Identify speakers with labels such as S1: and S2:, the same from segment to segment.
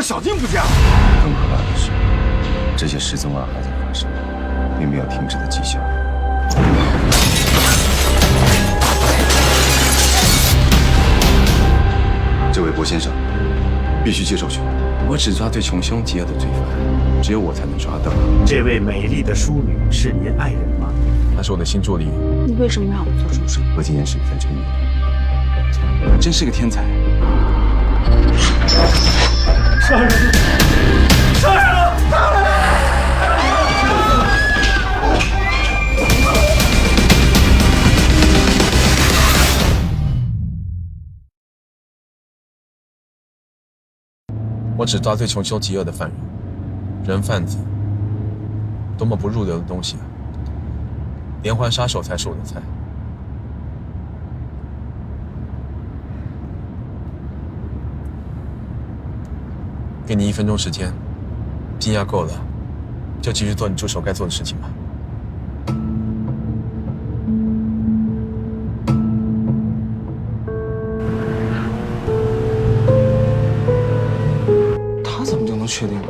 S1: 小静不见了。
S2: 更可怕的是，这些失踪案还在发生，并没有停止的迹象。这位郭先生，必须接受询问。我只抓对穷凶极恶的罪犯，只有我才能抓到。
S3: 这位美丽的淑女是您爱人吗？
S4: 她是我的新助理。
S5: 你为什么让我做助手？
S2: 和今天是一番争议。他真是个天才。
S3: 杀人了！杀人了！杀人了！
S4: 我只抓最穷凶极恶的犯人，人贩子，多么不入流的东西啊！连环杀手才是我的菜。给你1分钟时间，惊讶够了，就继续做你助手该做的事情吧。
S1: 他怎么就能确定呢？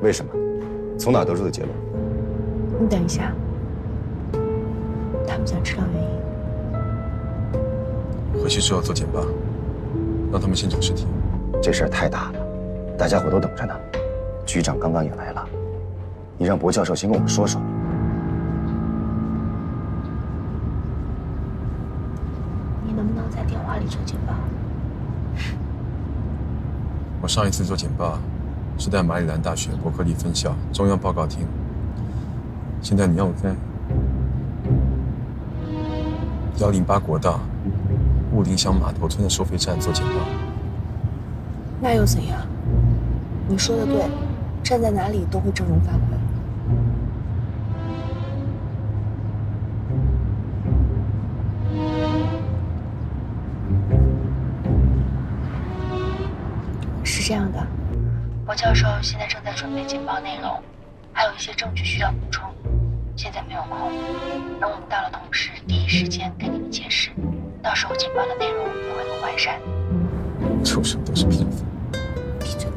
S2: 为什么？从哪得出的结论？
S5: 你等一下，他们想知道原因。
S4: 回去之后做简报，让他们先找尸体。
S2: 这事儿太大了，大家伙都等着呢。局长刚刚也来了，你让博教授先跟我们说说。
S5: 你能不能在电话里做简报？
S4: 我上一次做简报是在马里兰大学伯克利分校中央报告厅，现在你要我在108国道雾林乡码头村的收费站做简报。
S5: 那又怎样？你说的对，站在哪里都会振聋发聩。是这样的，博教授现在正在准备简报内容，还有一些证据需要补充，现在没有空，等我们到了同事第一时间跟你们解释，到时候简报的内容也会更完善。
S4: 出手都是骗子。
S5: 闭嘴。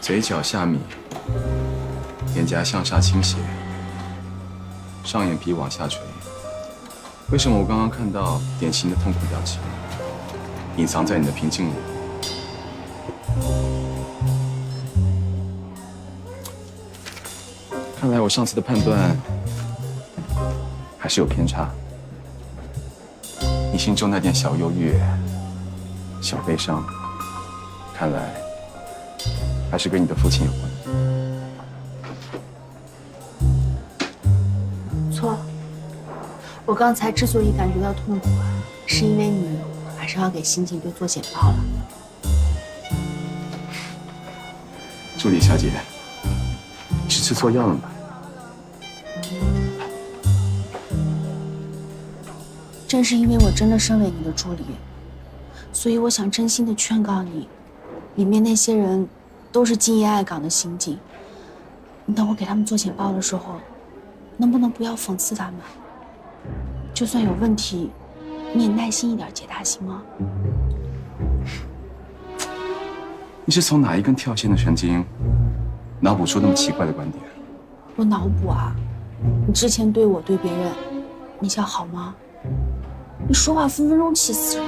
S2: 嘴角下抿，脸颊向下倾斜，上眼皮往下垂。为什么我刚刚看到典型的痛苦表情，隐藏在你的平静里？看来我上次的判断还是有偏差。你心中那点小忧郁、小悲伤，看来还是跟你的父亲有关。
S5: 错，我刚才之所以感觉到痛苦啊，是因为你马上要给刑警队做简报了。
S2: 助理小姐，你是吃错药了吗？
S5: 正是因为我真的身为你的助理，所以我想真心的劝告你，里面那些人都是敬业爱岗的刑警。你等我给他们做简报的时候，能不能不要讽刺他们？就算有问题，你也耐心一点解答，行吗？
S2: 你是从哪一根跳线的神经脑补出那么奇怪的观点？
S5: 我脑补啊，你之前对我对别人，你想好吗？你说话分分钟气死人。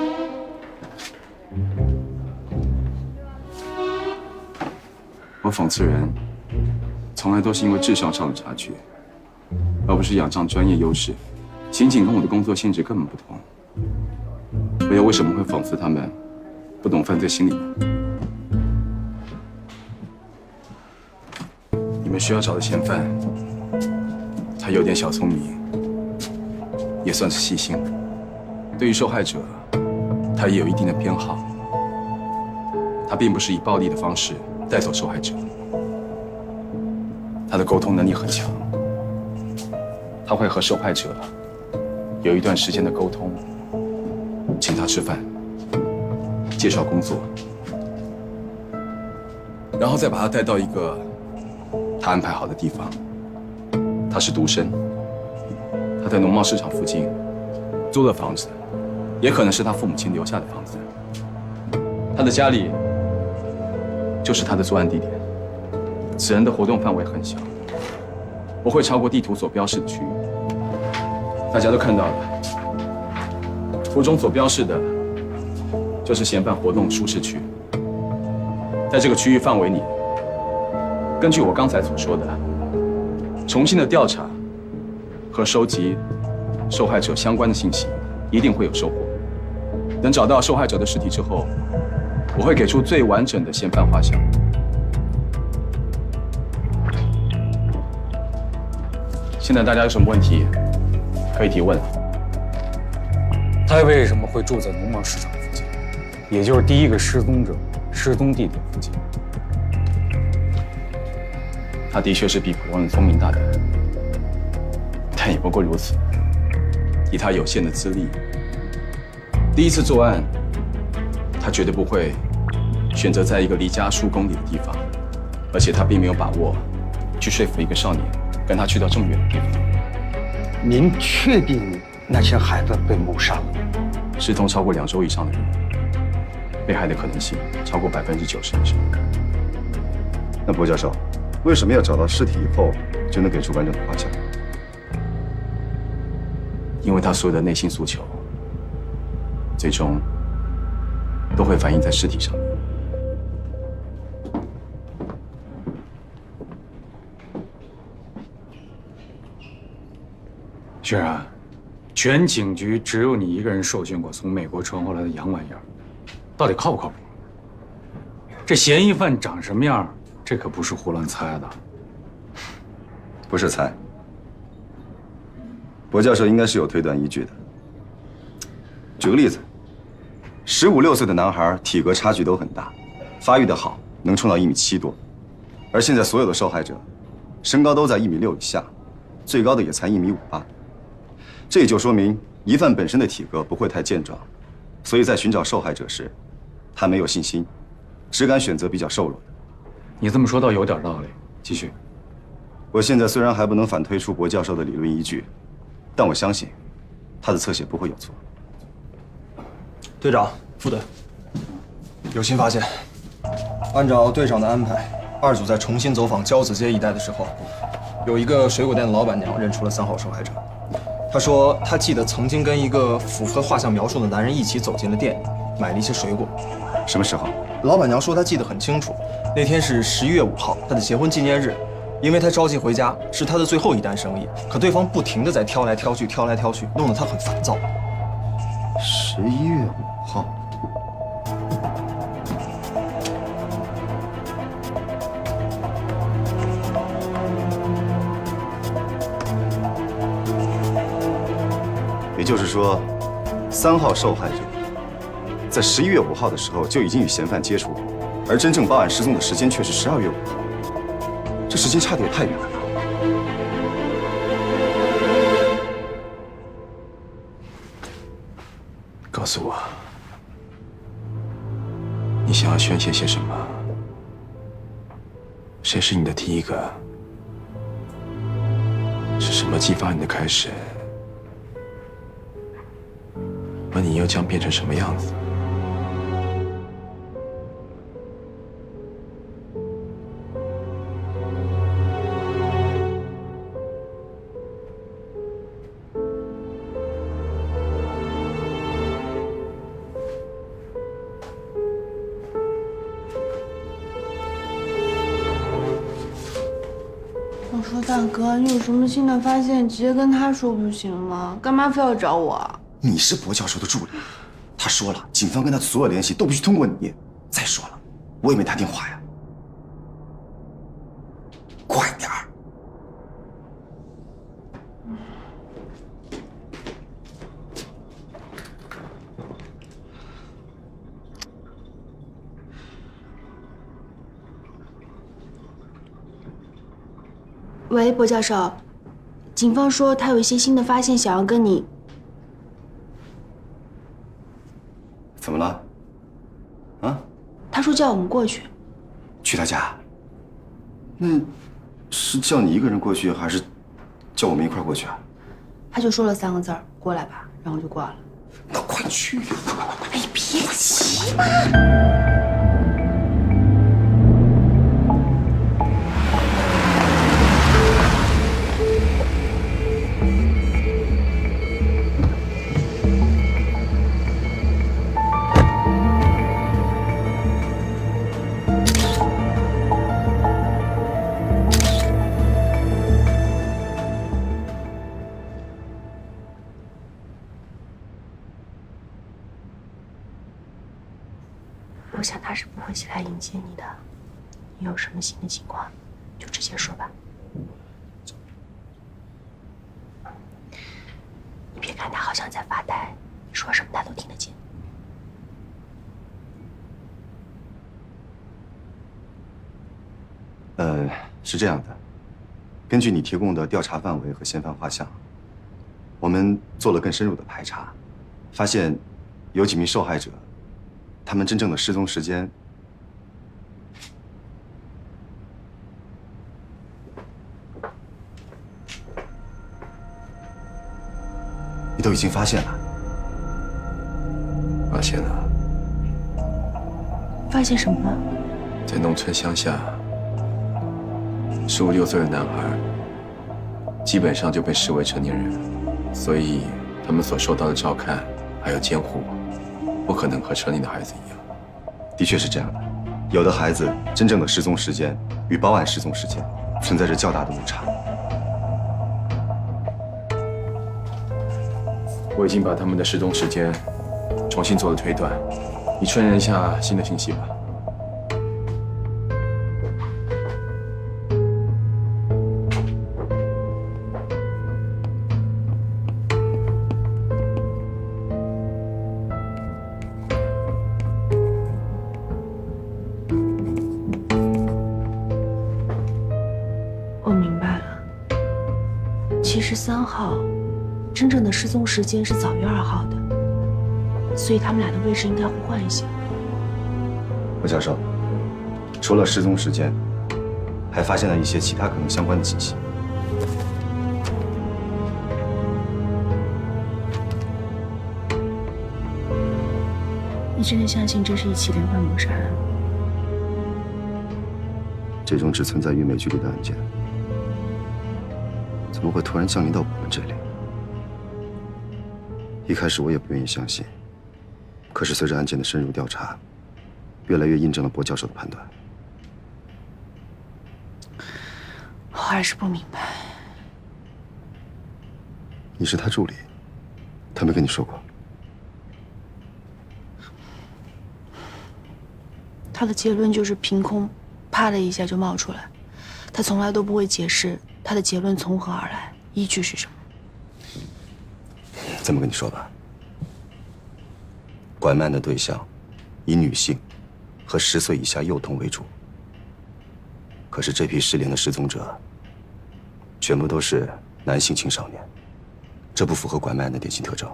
S2: 我讽刺人，从来都是因为智商上的差距，而不是仰仗专业优势。刑警跟我的工作性质根本不同，我又为什么会讽刺他们不懂犯罪心理呢？你们需要找的嫌犯，他有点小聪明，也算是细心。对于受害者，他也有一定的偏好。他并不是以暴力的方式带走受害者，他的沟通能力很强。他会和受害者有一段时间的沟通，请他吃饭，介绍工作，然后再把他带到一个他安排好的地方。他是独生，他在农贸市场附近租了房子，也可能是他父母亲留下的房子。他的家里就是他的作案地点。此人的活动范围很小，不会超过地图所标示的区域。大家都看到了，图中所标示的就是嫌犯活动舒适区。在这个区域范围里，根据我刚才所说的，重新的调查和收集受害者相关的信息，一定会有收获。等找到受害者的尸体之后，我会给出最完整的嫌犯画像。现在大家有什么问题可以提问了。
S3: 他为什么会住在农贸市场附近，也就是第一个失踪者失踪地点附近？
S2: 他的确是比普通人聪明大胆，但也不过如此。以他有限的资历，第一次作案，他绝对不会选择在一个离家数公里的地方，而且他并没有把握去说服一个少年跟他去到这么远的地方。
S6: 您确定那些孩子被谋杀了？
S2: 失踪超过2周以上的人，被害的可能性超过90%以上。
S7: 那薄教授，为什么要找到尸体以后就能给出完整的画像？
S2: 因为他所有的内心诉求，最终都会反映在尸体上面。
S3: 薛然，全警局只有你一个人受训过从美国传回来的洋玩意儿，到底靠不靠谱？这嫌疑犯长什么样，这可不是胡乱猜的。
S7: 不是猜，薄教授应该是有推断依据的。举个例子，15、16岁的男孩体格差距都很大，发育的好，能冲到1.7米多，而现在所有的受害者，身高都在1.6米以下，最高的也才1.58米。这也就说明疑犯本身的体格不会太健壮，所以在寻找受害者时，他没有信心，只敢选择比较瘦弱的。
S3: 你这么说倒有点道理。继续。
S7: 我现在虽然还不能反推出薄教授的理论依据，但我相信他的侧写不会有错。
S1: 队长、副队，有新发现。按照队长的安排，2组在重新走访交子街一带的时候，有一个水果店的老板娘认出了3号受害者。她说，她记得曾经跟一个符合画像描述的男人一起走进了店里，买了一些水果。
S7: 什么时候？
S1: 老板娘说她记得很清楚，那天是11月5号，她的结婚纪念日。因为她着急回家，是她的最后一单生意，可对方不停地在挑来挑去，挑来挑去，弄得她很烦躁。
S7: 11月5号。也就是说，3号受害者在11月5号的时候就已经与嫌犯接触了，而真正报案失踪的时间却是12月5号，这时间差得也太远了吧？
S2: 告诉我，你想要宣泄些什么？谁是你的第一个？是什么激发你的开始？而你又将变成什么样子？
S5: 我说大哥，你有什么新的发现，直接跟他说不行吗？干嘛非要找我？
S7: 你是薄教授的助理，他说了，警方跟他的所有联系都必须通过你。再说了，我也没打电话呀。快点儿！
S5: 喂，薄教授，警方说他有一些新的发现，想要跟你。
S7: 怎么了？啊？
S5: 他说叫我们过去。
S7: 去他家？那是叫你一个人过去，还是叫我们一块儿过去啊？
S5: 他就说了3个字儿：“过来吧”，然后就挂了。
S7: 那快去呀！
S5: 哎，别急嘛。我想他是不会起来迎接你的。你有什么新的情况，就直接说吧。你别看他好像在发呆，你说什么他都听得见。
S7: 是这样的，根据你提供的调查范围和嫌犯画像，我们做了更深入的排查，发现有几名受害者，他们真正的失踪时间你都已经发现了。
S4: 发现了，
S5: 发现什么了？
S4: 在农村乡下，15、16岁的男孩基本上就被视为成年人，所以他们所受到的照看还有监护，不可能和城里的孩子一样。
S7: 的确是这样的，有的孩子真正的失踪时间与报案失踪时间存在着较大的误差。
S4: 我已经把他们的失踪时间重新做了推断，你确认一下新的信息吧。
S5: 我明白了，其实3号真正的失踪时间是早于2号的，所以他们俩的位置应该互换一下。
S7: 罗教授，除了失踪时间，还发现了一些其他可能相关的信息。
S5: 你真的相信这是一起连环谋杀案吗？
S7: 这种只存在于美剧里的案件，怎么会突然降临到我们这里？一开始我也不愿意相信，可是随着案件的深入调查，越来越印证了薄教授的判断。
S5: 我还是不明白。
S7: 你是他助理，他没跟你说过？
S5: 他的结论就是凭空，啪的一下就冒出来，他从来都不会解释他的结论从何而来，依据是什么。
S7: 这么跟你说吧，拐卖的对象以女性和10岁以下幼童为主，可是这批失联的失踪者全部都是男性青少年，这不符合拐卖案的典型特征。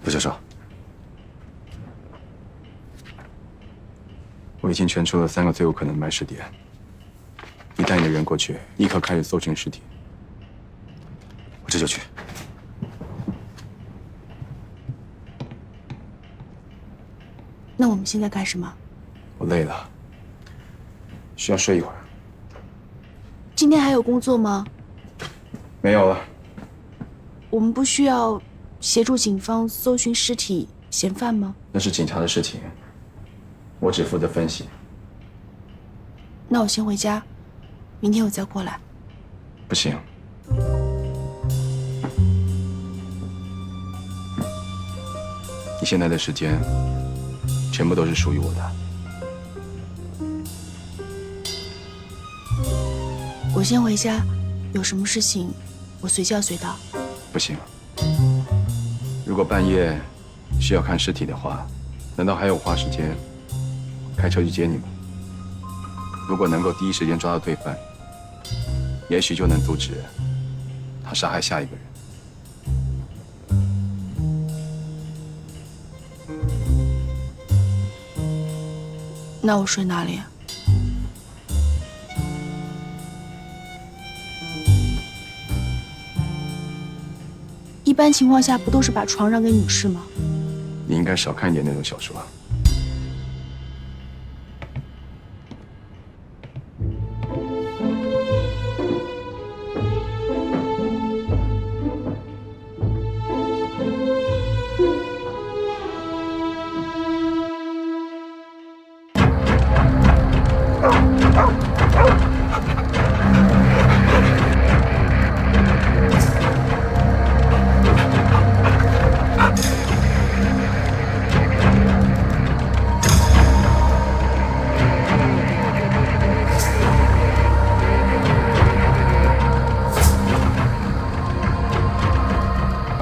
S7: 薄教授，
S2: 我已经圈出了3个最有可能的埋尸点，你带你的人过去，立刻开始搜寻尸体。
S7: 我这就去。
S5: 那我们现在干什么？
S2: 我累了，需要睡一会儿。
S5: 今天还有工作吗？
S2: 没有了。
S5: 我们不需要协助警方搜寻尸体、嫌犯吗？
S2: 那是警察的事情，我只负责分析。
S5: 那我先回家，明天我再过来。
S2: 不行。你现在的时间，全部都是属于我的。
S5: 我先回家，有什么事情我随叫随到。
S2: 不行。如果半夜需要看尸体的话，难道还有花时间开车去接你吗？如果能够第一时间抓到罪犯，也许就能阻止他杀害下一个人。
S5: 那我睡哪里啊？一般情况下不都是把床让给女士吗？
S2: 你应该少看一点那种小说。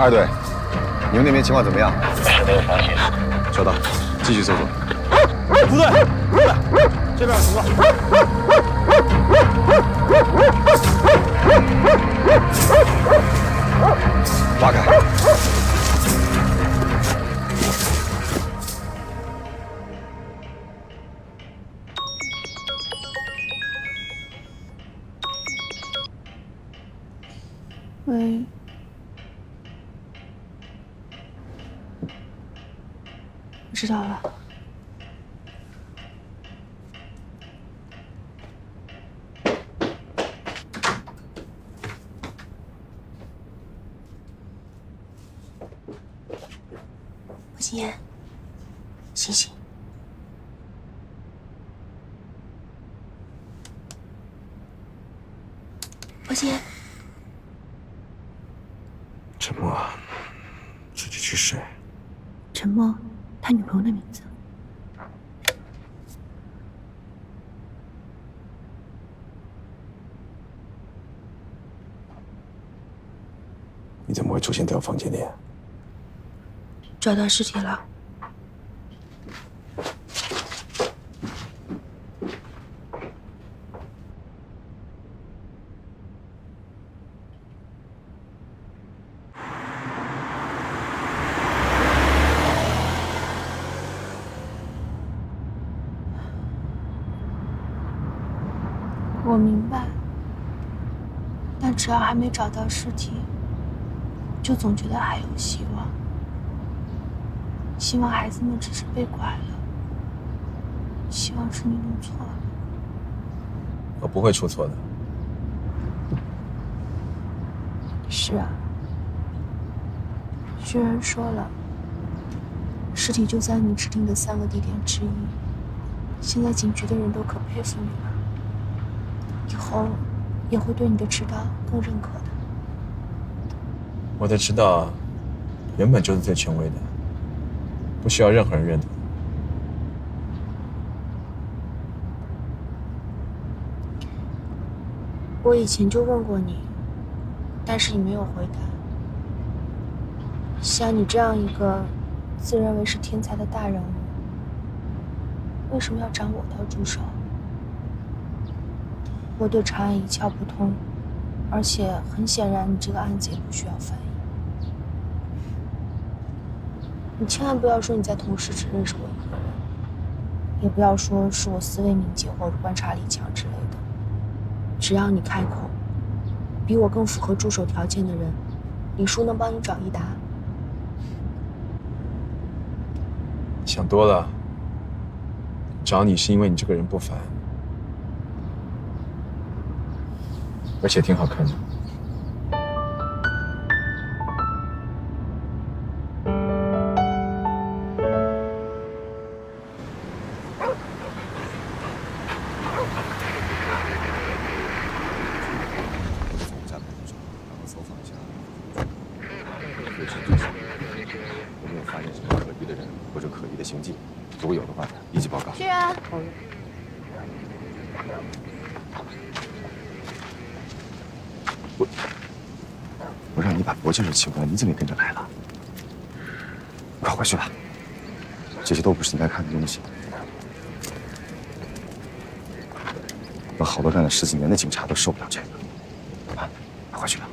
S7: 二队，你们那边情况怎么样？
S8: 是没有发现。
S2: 收到，继续搜索。
S1: 部队，过来，这边有情况。
S7: 挖开。
S5: 喂。我知道了。莫心言，醒醒！莫心言，
S2: 沉默，自己去睡。
S5: 沉默，他女朋友的名字。
S2: 你怎么会出现在我房间里？
S5: 找到尸体了。我明白，但只要还没找到尸体，就总觉得还有希望。希望孩子们只是被拐了，希望是你弄错了。
S2: 我不会出错的。
S5: 是啊，薛仁说了，尸体就在你指定的3个地点之一。现在警局的人都可佩服你了，以后也会对你的指导更认可的。
S2: 我的指导原本就是最权威的，不需要任何人认同。
S5: 我以前就问过你，但是你没有回答。像你这样一个自认为是天才的大人物，为什么要找我当助手？我对长安一窍不通，而且很显然你这个案子也不需要翻译。你千万不要说你在同事只认识我一个人，也不要说是我思维敏捷或者观察力强之类的。只要你开口，比我更符合助手条件的人，李叔能帮你找一答。
S2: 想多了，找你是因为你这个人不凡。而且挺好看的。
S7: 有没有发现什么可疑的人或者可疑的行迹？如果有的话，立即报告。
S5: 是啊。
S7: 我让你把薄劲儿请过来，你怎么也跟着来了？快回去吧，这些都不是你该看的东西。有好多干了10几年的警察都受不了这个。啊，快回去吧。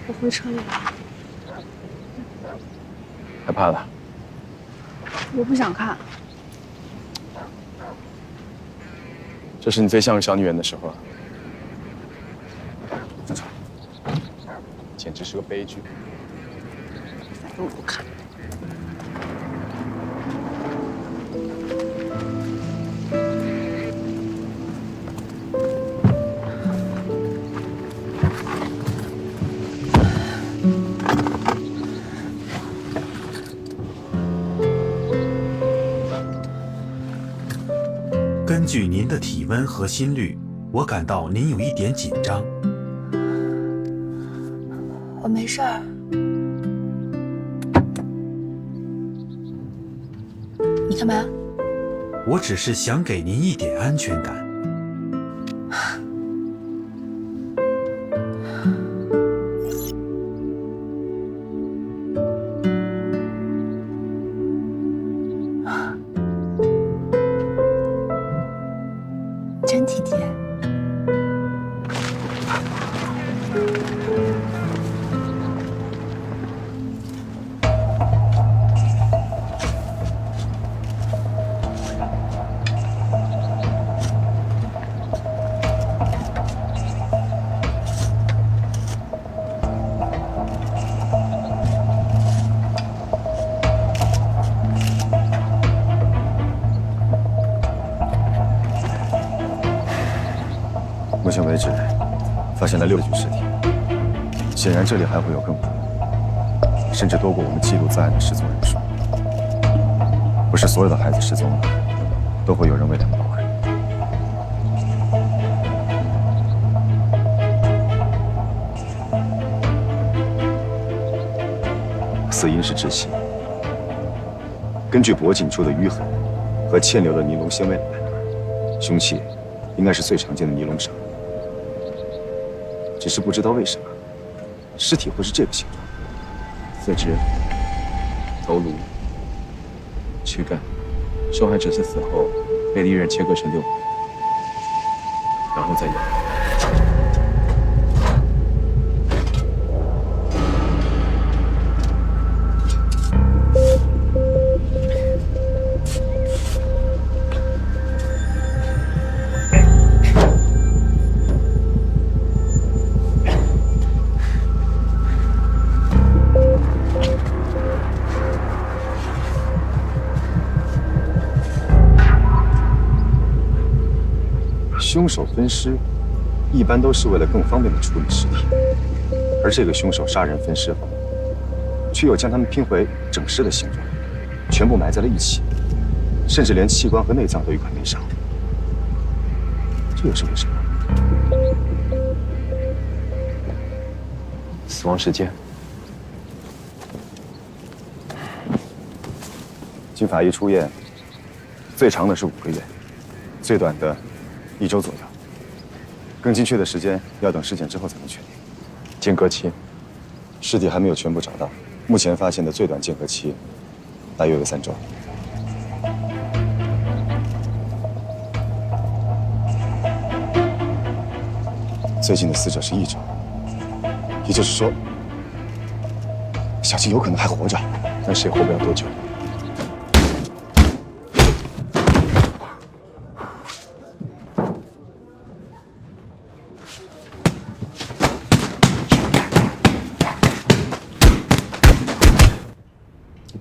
S5: 我回车里了。
S2: 害怕了？
S5: 我不想看。
S2: 这是你最像个小女人的时候啊！
S7: 站住！
S2: 简直是个悲剧。
S5: 反正我不看。
S8: 根据您的体温和心率，我感到您有一点紧张。
S5: 我没事儿。你干嘛？
S8: 我只是想给您一点安全感。
S5: 真体贴。
S7: 目前为止，发现了6具尸体，显然这里还会有更多，甚至多过我们记录在案的失踪人数。不是所有的孩子失踪了，都会有人为他们报案。死因是窒息。根据脖颈处的淤痕和嵌留的尼龙纤维来判断，凶器应该是最常见的尼龙绳。只是不知道为什么，尸体会是这个形状：
S2: 四肢、头颅、躯干。受害者在死后被利刃切割成6块，然后再咬。
S7: 凶手分尸，一般都是为了更方便的处理尸体，而这个凶手杀人分尸后，却又将它们拼回整尸的形状，全部埋在了一起，甚至连器官和内脏都一块没上。这又是为什么？
S2: 死亡时间，
S7: 经法医出验，最长的是5个月，最短的1周左右。更精确的时间要等尸检之后才能确定。
S2: 间隔期，
S7: 尸体还没有全部找到，目前发现的最短间隔期大约有3周。最近的死者是1周，也就是说，小静有可能还活着，
S2: 但是也活不了多久。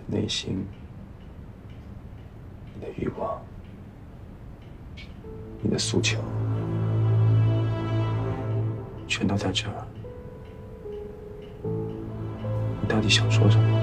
S2: 内心，你的欲望你的诉求，全都在这儿。你到底想说什么？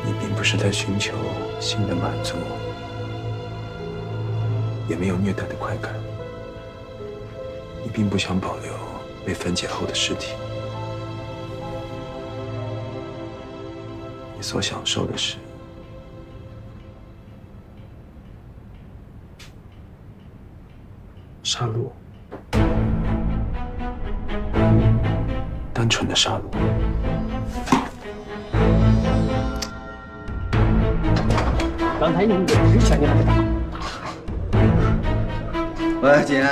S2: 你并不是在寻求性的满足，也没有虐待的快感。你并不想保留被分解后的尸体，你所享受的是杀戮，单纯的杀戮。
S6: 刚才你们有职权，你还不打？
S1: 喂，姐，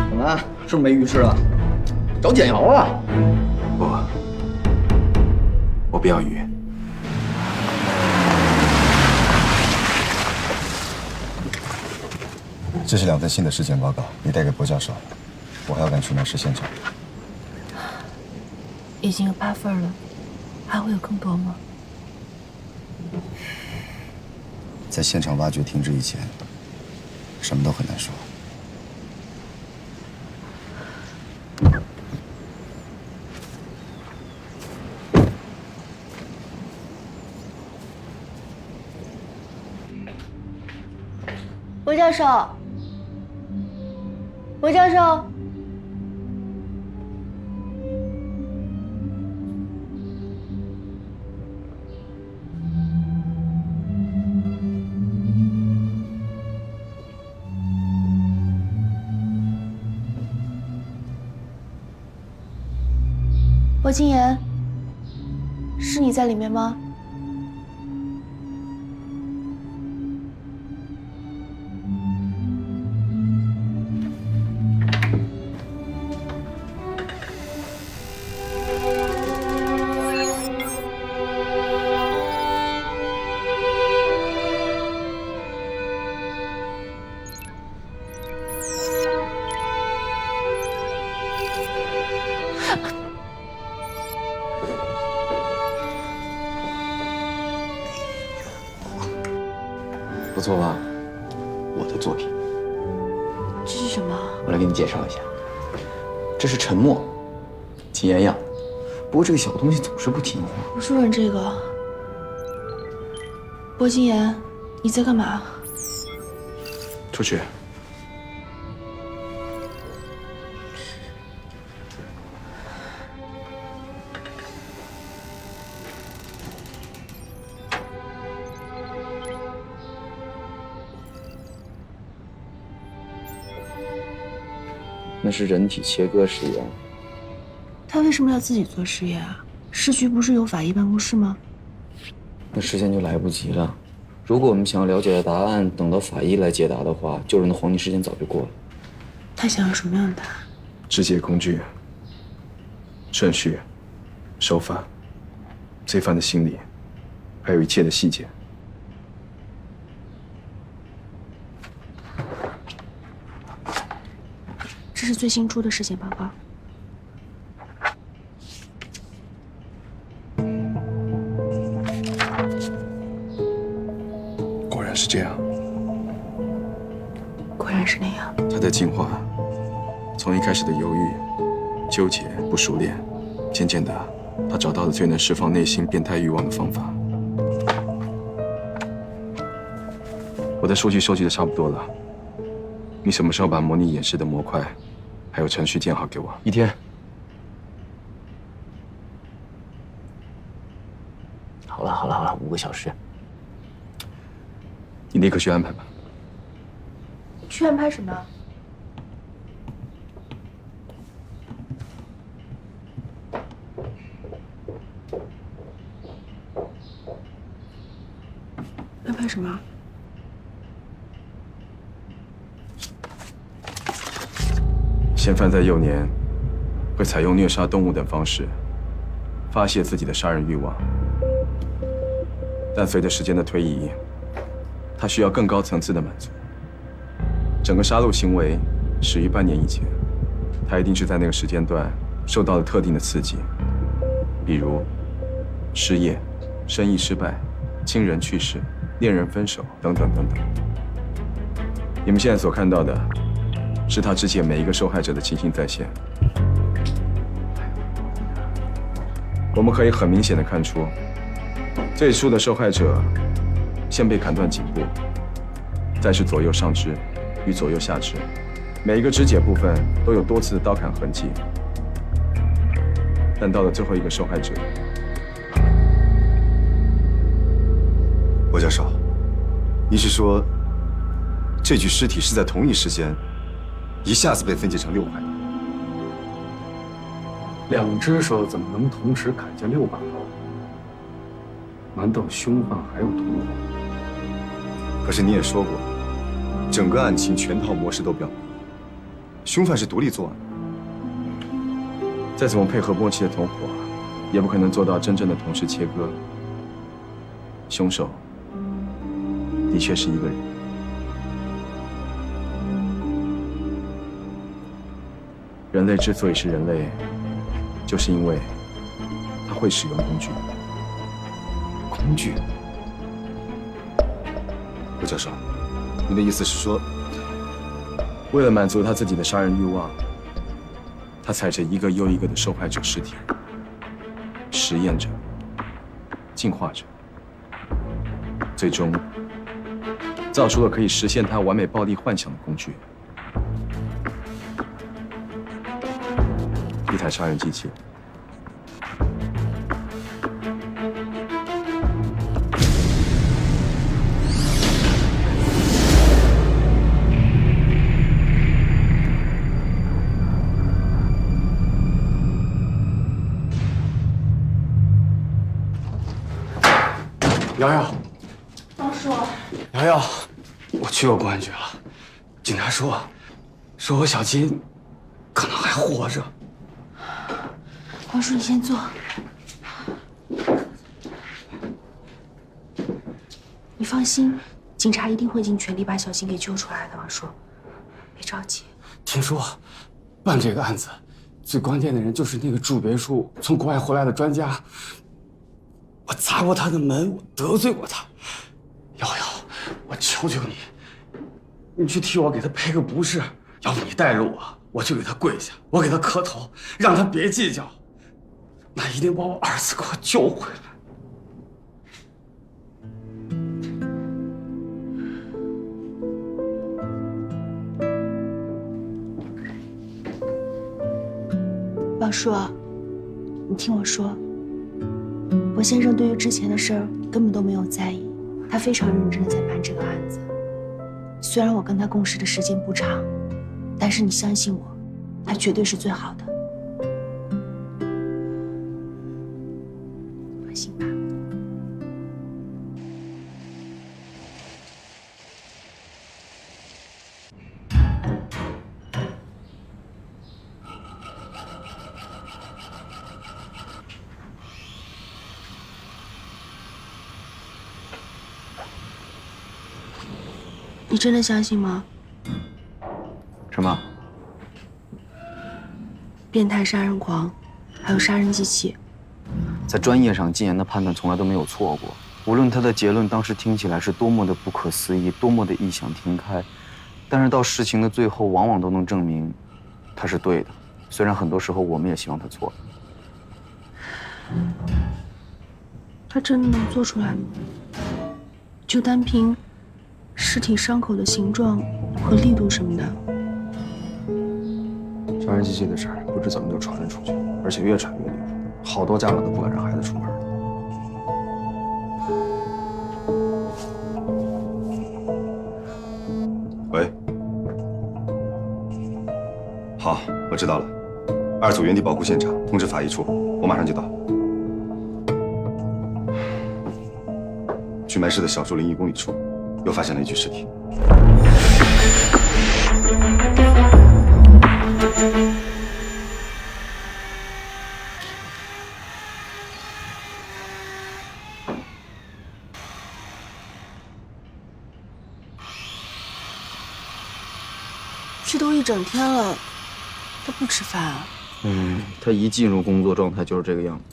S1: 怎么了？是不是没浴室了？找简瑶啊！
S2: 不，我不要鱼。
S7: 这是2份新的尸检报告，你带给薄教授。我还要赶出纳室现场。
S5: 已经有8份了，还会有更多吗？
S7: 在现场挖掘停止以前，什么都很难说。
S5: 薄教授，薄教授。薄金言，是你在里面吗？
S9: 不错吧？我的作品。
S5: 这是什么？
S9: 我来给你介绍一下，这是沉默，秦妍养的。不过这个小东西总是不听话。
S5: 我说人这个。薄金言，你在干嘛？
S2: 出去。
S9: 那是人体切割实验。
S5: 他为什么要自己做实验啊？市局不是有法医办公室吗？
S9: 那时间就来不及了。如果我们想要了解的答案等到法医来解答的话，救人的黄金时间早就过了。
S5: 他想要什么样的答案？
S2: 肢解工具、顺序、手法、罪犯的心理，还有一切的细节。
S5: 这是最新出的尸检报告。
S2: 果然是这样。
S5: 果然是那样。
S2: 他的进化，从一开始的犹豫、纠结、不熟练，渐渐的，他找到了最能释放内心变态欲望的方法。我的数据收集的差不多了，你什么时候把模拟演示的模块，还有程序建好给我？1天。
S9: 好了，5个小时。
S2: 你立刻去安排吧。
S5: 去安排什么？安排什么？
S2: 嫌犯在幼年会采用虐杀动物等方式发泄自己的杀人欲望，但随着时间的推移，他需要更高层次的满足。整个杀戮行为始于半年以前，他一定是在那个时间段受到了特定的刺激，比如失业、生意失败、亲人去世、恋人分手等等等等。你们现在所看到的，是他之前每一个受害者的情形再现。我们可以很明显的看出，最初的受害者先被砍断颈部，再是左右上肢与左右下肢，每一个肢解部分都有多次的刀砍痕迹。但到了最后一个受害者，
S7: 罗教授，您是说这具尸体是在同一时间一下子被分解成6块的？2
S3: 只手怎么能同时砍下6把刀？难道凶犯还有同伙？
S7: 可是你也说过，整个案情全套模式都表明，凶犯是独立作案。
S2: 再怎么配合默契的同伙，也不可能做到真正的同时切割。凶手的确是一个人。人类之所以是人类，就是因为他会使用工具。
S7: 工具？罗教授，您的意思是说，
S2: 为了满足他自己的杀人欲望，他踩着一个又一个的受害者尸体，实验着，进化着，最终造出了可以实现他完美暴力幻想的工具——一台杀人机器。
S3: 瑶瑶，
S5: 王叔，
S3: 瑶瑶，我去过公安局了，警察说我小金可能还活着。
S5: 王叔，你先坐。你放心，警察一定会尽全力把小金给救出来的。王叔，别着急。
S3: 听说办这个案子最关键的人就是那个住别墅从国外回来的专家。我砸过他的门，我得罪过他。瑶瑶，我求求你，你去替我给他赔个不是。要不你带着我去给他跪下，我给他磕头，让他别计较。那一定把我儿子给我救回来。
S5: 王叔，你听我说，我先生对于之前的事儿根本都没有在意，他非常认真的在办这个案子。虽然我跟他共事的时间不长，但是你相信我，他绝对是最好的。放心吧。你真的相信吗？
S9: 什么？
S5: 变态杀人狂，还有杀人机器。
S9: 在专业上，禁言的判断从来都没有错过。无论他的结论当时听起来是多么的不可思议，多么的异想天开，但是到事情的最后，往往都能证明他是对的。虽然很多时候我们也希望他错。
S5: 他真的能做出来吗？就单凭尸体伤口的形状和力度什么的。
S1: 杀人机器的事儿不知怎么就传了出去，而且越传越离谱，好多家长都不敢让孩子出门。
S7: 喂，好，我知道了。2组原地保护现场，通知法医处，我马上就到。去埋尸的小树林1公里处，又发现了一具尸体。
S5: 这都一整天了，他不吃饭啊？
S9: 他一进入工作状态就是这个样子。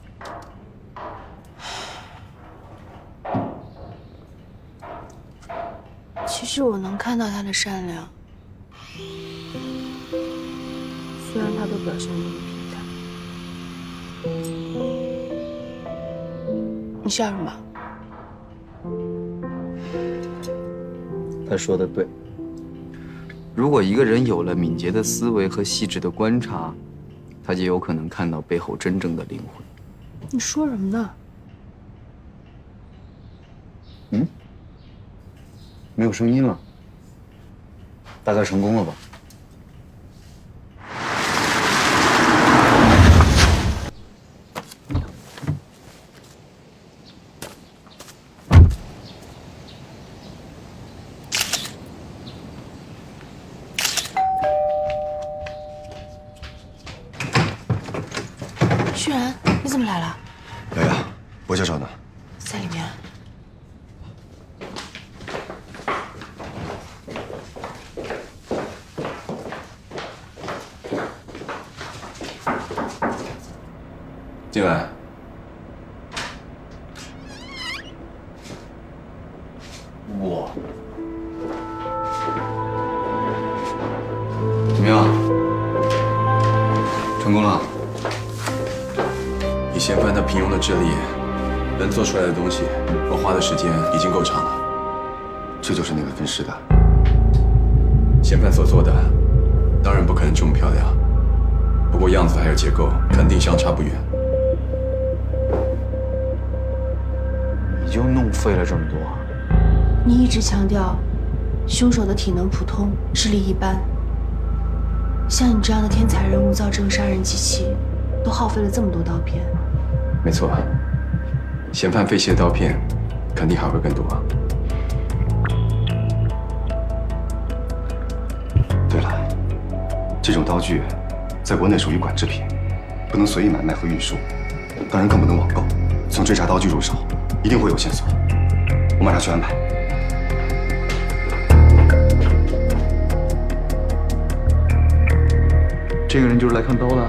S5: 其实我能看到他的善良，虽然他都表现得那么平淡。你笑什么？
S9: 他说的对。如果一个人有了敏捷的思维和细致的观察，他就有可能看到背后真正的灵魂。
S5: 你说什么呢？
S9: 没有声音了，大概成功了吧？
S5: 旭然，你怎么来了？
S7: 瑶瑶，薄教授呢？
S5: 在里面。
S7: 进来。
S9: 我怎么样？成功了？
S2: 以嫌犯他平庸的智力，能做出来的东西，我花的时间已经够长了。
S7: 这就是那个分尸的。
S2: 嫌犯所做的，当然不可能这么漂亮，不过样子还有结构，肯定相差不远。
S9: 你就弄废了这么多？
S5: 你一直强调，凶手的体能普通，智力一般。像你这样的天才人物造这个杀人机器，都耗费了这么多刀片。
S2: 没错，嫌犯废弃的刀片，肯定还会更多。
S7: 对了，这种刀具在国内属于管制品，不能随意买卖和运输，当然更不能网购。从追查刀具入手，一定会有线索。我马上去安排。
S9: 这个人就是来看刀的。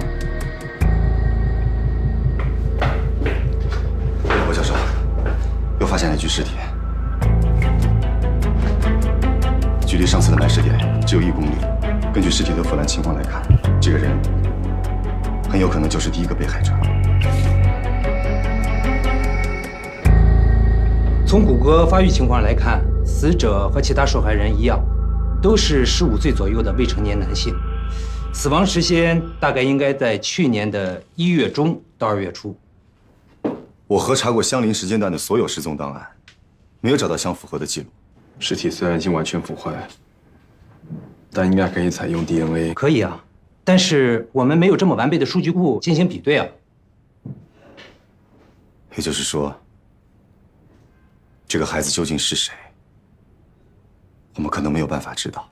S7: 薄教授，又发现了一具尸体，距离上次的埋尸点只有1公里。根据尸体的腐烂情况来看，这个人很有可能就是第一个被害者。
S6: 从骨骼发育情况来看，死者和其他受害人一样，都是15岁左右的未成年男性。死亡时间大概应该在去年的1月中到2月初。
S7: 我核查过相邻时间段的所有失踪档案，没有找到相符合的记录。
S2: 尸体虽然已经完全腐坏，但应该可以采用 DNA。
S6: 可以啊，但是我们没有这么完备的数据库进行比对啊。
S7: 也就是说，这个孩子究竟是谁，我们可能没有办法知道。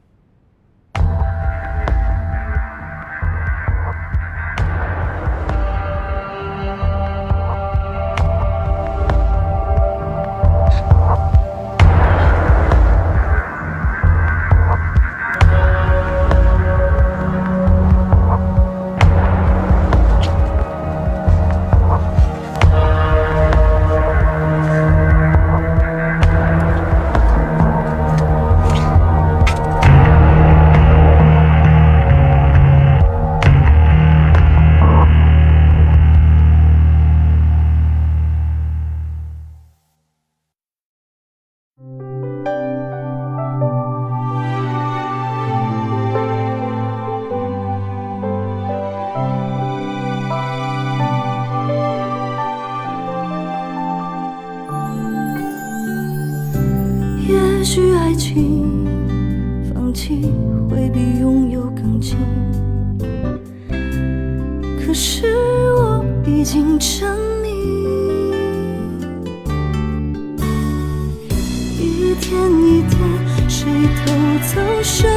S10: 经证明。一天一天，谁偷走生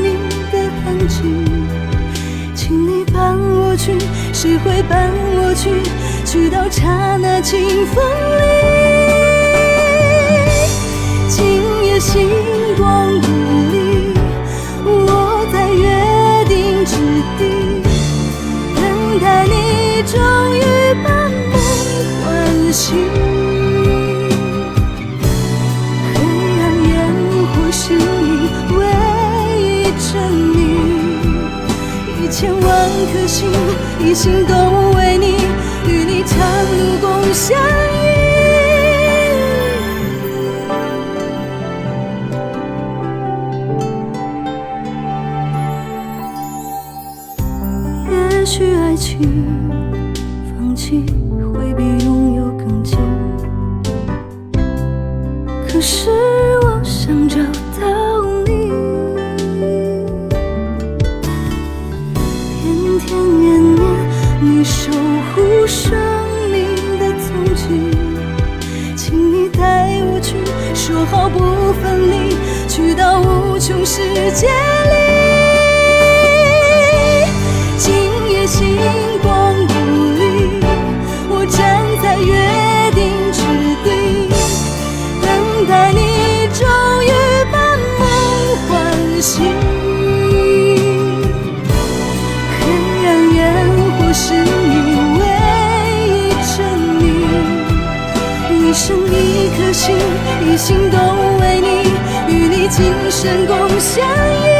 S10: 命的痕迹？请你伴我去，谁会伴我去？去到刹那清风里。今夜星光无力，我在约定之地，等待你终于把梦唤醒。黑暗烟火是你唯一证明，1000万颗心，一心都为你，与你长路共相依。也许爱情放弃会比拥有更近，可是我想找到你。天天年年，你守护生命的踪迹，请你带我去，说好不分离，去到无穷世界里。今夜星光无力，我站在约定之地，等待你终于把梦唤醒。黑暗烟火是你唯一证明，一生一颗心，一心都为你，与你今生共相依。